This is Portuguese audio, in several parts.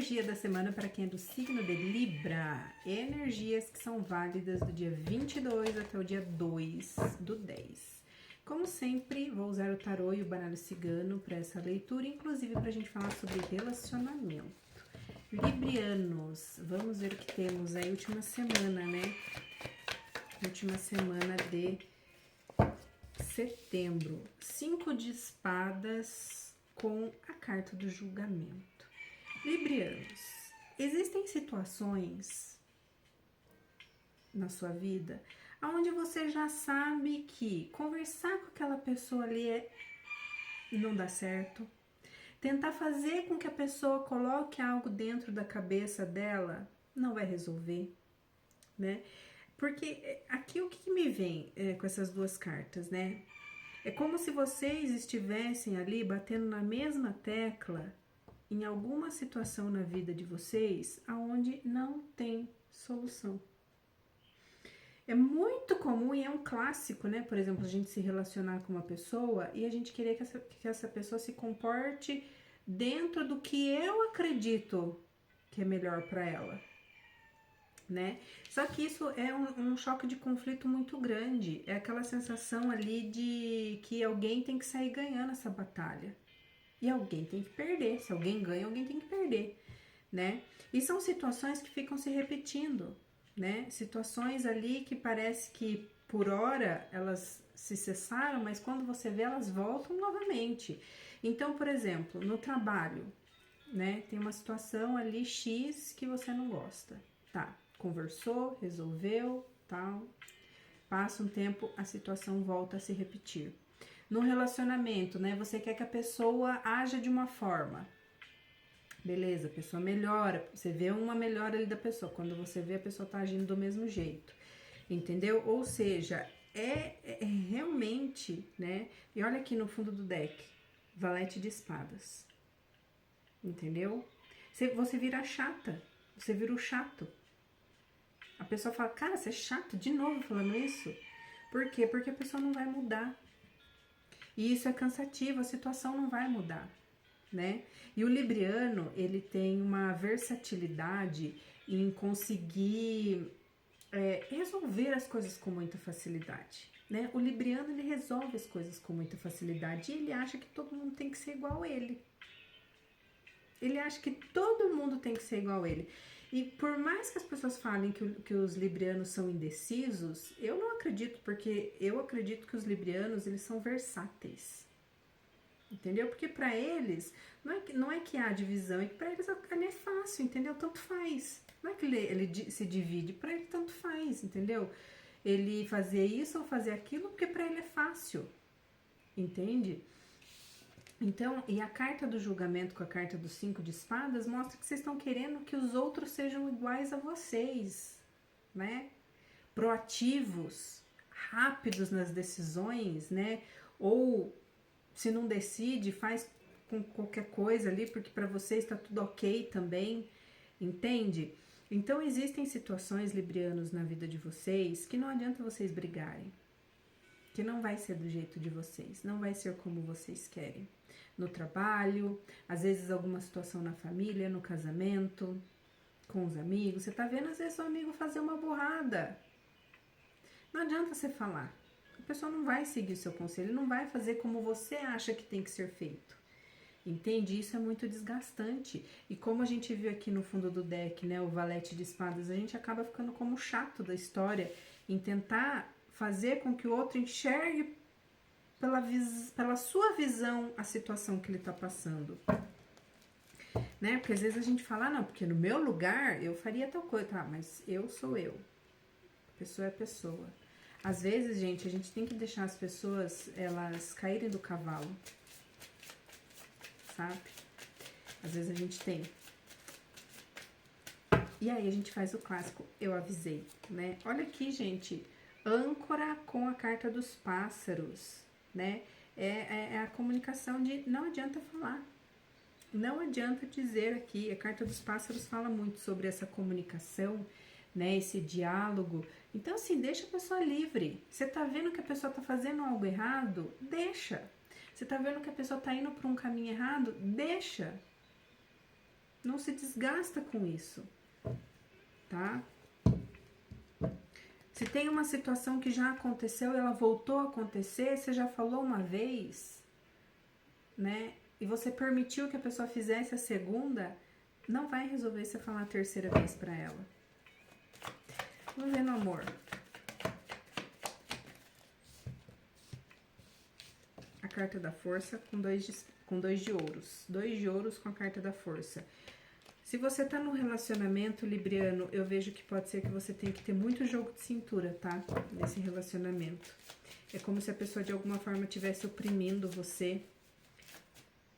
energia da semana para quem é do signo de Libra. Energias que são válidas do dia 22 até o dia 2 do 10. Como sempre, vou usar o tarô e o baralho cigano para essa leitura, inclusive para a gente falar sobre relacionamento. Librianos, vamos ver o que temos aí, última semana, né? Última semana de setembro. 5 de espadas com a carta do julgamento. Librianos, existem situações na sua vida onde você já sabe que conversar com aquela pessoa ali não dá certo. Tentar fazer com que a pessoa coloque algo dentro da cabeça dela não vai resolver, né? Porque aqui o que me vem com essas duas cartas, né? É como se vocês estivessem ali batendo na mesma tecla em alguma situação na vida de vocês aonde não tem solução. É muito comum e é um clássico, né? Por exemplo, a gente se relacionar com uma pessoa e a gente querer que essa pessoa se comporte dentro do que eu acredito que é melhor para ela, né? Só que isso é um choque de conflito muito grande. É aquela sensação ali de que alguém tem que sair ganhando essa batalha. E alguém tem que perder. Se alguém ganha, alguém tem que perder, né? E são situações que ficam se repetindo, né? Situações ali que parece que por hora elas se cessaram, mas quando você vê elas voltam novamente. Então, por exemplo, no trabalho, né? Tem uma situação ali X que você não gosta, tá? Conversou, resolveu, tal. Passa um tempo, a situação volta a se repetir. No relacionamento, né? Você quer que a pessoa haja de uma forma. Beleza, a pessoa melhora, você vê uma melhora ali da pessoa, quando você vê a pessoa tá agindo do mesmo jeito, entendeu? Ou seja, é realmente, né? E olha aqui no fundo do deck, valete de espadas, entendeu? Você vira chata, você vira o chato. A pessoa fala, cara, você é chato, de novo falando isso. Por quê? Porque a pessoa não vai mudar. E isso é cansativo, a situação não vai mudar, né? E o libriano, ele tem uma versatilidade em conseguir resolver as coisas com muita facilidade, né? O libriano, ele resolve as coisas com muita facilidade e ele acha que todo mundo tem que ser igual a ele. Ele acha que todo mundo tem que ser igual a ele. E por mais que as pessoas falem que os librianos são indecisos, eu não acredito, porque eu acredito que os librianos, eles são versáteis. Entendeu? Porque pra eles, não é que há divisão, é que pra eles ali é fácil, entendeu? Tanto faz. Não é que ele se divide, pra ele tanto faz, entendeu? Ele fazer isso ou fazer aquilo, porque pra ele é fácil. Entende? Então, e a carta do julgamento com a carta dos 5 de espadas mostra que vocês estão querendo que os outros sejam iguais a vocês, né? Proativos, rápidos nas decisões, né? Ou se não decide, faz com qualquer coisa ali, porque para vocês está tudo ok também, entende? Então existem situações, librianos, na vida de vocês que não adianta vocês brigarem, que não vai ser do jeito de vocês, não vai ser como vocês querem. No trabalho, às vezes alguma situação na família, no casamento, com os amigos, você tá vendo às vezes o amigo fazer uma burrada. Não adianta você falar. A pessoa não vai seguir o seu conselho, não vai fazer como você acha que tem que ser feito. Entende? Isso é muito desgastante. E como a gente viu aqui no fundo do deck, né, o valete de espadas, a gente acaba ficando como chato da história em tentar fazer com que o outro enxergue pela sua visão a situação que ele está passando. Né? Porque às vezes a gente fala, não, porque no meu lugar eu faria tal coisa, tá, mas eu sou eu. A pessoa é a pessoa. Às vezes, gente, a gente tem que deixar as pessoas, elas caírem do cavalo, sabe? Às vezes a gente tem. E aí a gente faz o clássico, eu avisei, né? Olha aqui, gente, âncora com a carta dos pássaros, né? É a comunicação de não adianta falar. Não adianta dizer aqui, a carta dos pássaros fala muito sobre essa comunicação, né, esse diálogo. Então, assim, deixa a pessoa livre. Você tá vendo que a pessoa tá fazendo algo errado? Deixa. Você tá vendo que a pessoa tá indo por um caminho errado? Deixa. Não se desgasta com isso, tá? Se tem uma situação que já aconteceu e ela voltou a acontecer, você já falou uma vez, né? E você permitiu que a pessoa fizesse a segunda, não vai resolver você falar a terceira vez pra ela. Vamos ver no amor. A carta da força com dois de ouros. 2 de ouros com a carta da força. Se você tá num relacionamento, Libriano, eu vejo que pode ser que você tenha que ter muito jogo de cintura, tá? Nesse relacionamento. É como se a pessoa de alguma forma estivesse oprimindo você.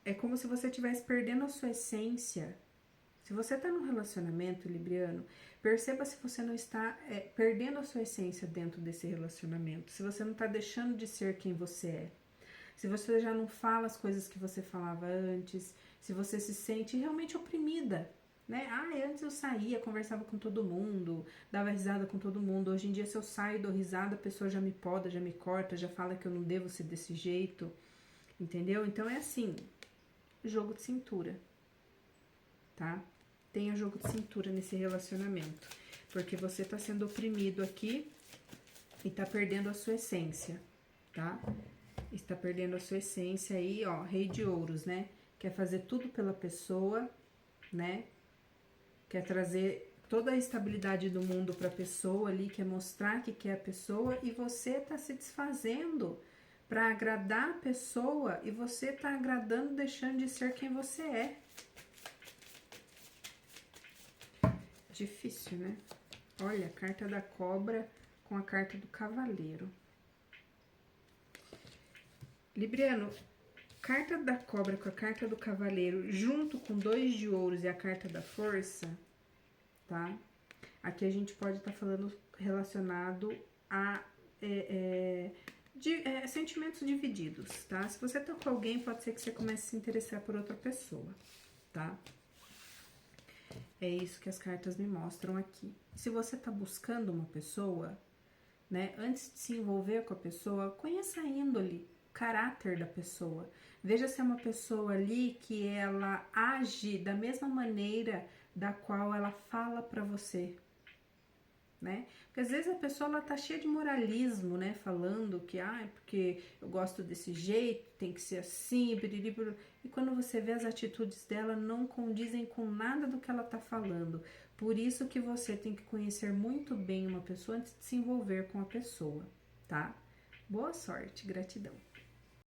É como se você estivesse perdendo a sua essência. Se você tá num relacionamento, Libriano, perceba se você não está perdendo a sua essência dentro desse relacionamento. Se você não tá deixando de ser quem você é. Se você já não fala as coisas que você falava antes, se você se sente realmente oprimida, né? Antes eu saía, conversava com todo mundo, dava risada com todo mundo. Hoje em dia, se eu saio e dou risada, a pessoa já me poda, já me corta, já fala que eu não devo ser desse jeito, entendeu? Então é assim, jogo de cintura, tá? Tenha jogo de cintura nesse relacionamento, porque você tá sendo oprimido aqui e tá perdendo a sua essência, tá? Está perdendo a sua essência aí, ó, Rei de Ouros, né? Quer fazer tudo pela pessoa, né? Quer trazer toda a estabilidade do mundo para a pessoa ali, quer mostrar que quer a pessoa e você tá se desfazendo para agradar a pessoa e você tá agradando deixando de ser quem você é. Difícil, né? Olha, a carta da cobra com a carta do cavaleiro. Libriano, carta da cobra com a carta do cavaleiro, junto com 2 de ouros e a carta da força, tá? Aqui a gente pode estar falando relacionado a sentimentos divididos, tá? Se você tá com alguém, pode ser que você comece a se interessar por outra pessoa, tá? É isso que as cartas me mostram aqui. Se você tá buscando uma pessoa, né, antes de se envolver com a pessoa, conheça a índole, caráter da pessoa. Veja se é uma pessoa ali que ela age da mesma maneira da qual ela fala pra você, né? Porque às vezes a pessoa ela tá cheia de moralismo, né? Falando que, porque eu gosto desse jeito, tem que ser assim, biriri, biriri. E quando você vê as atitudes dela não condizem com nada do que ela tá falando. Por isso que você tem que conhecer muito bem uma pessoa antes de se envolver com a pessoa, tá? Boa sorte, gratidão.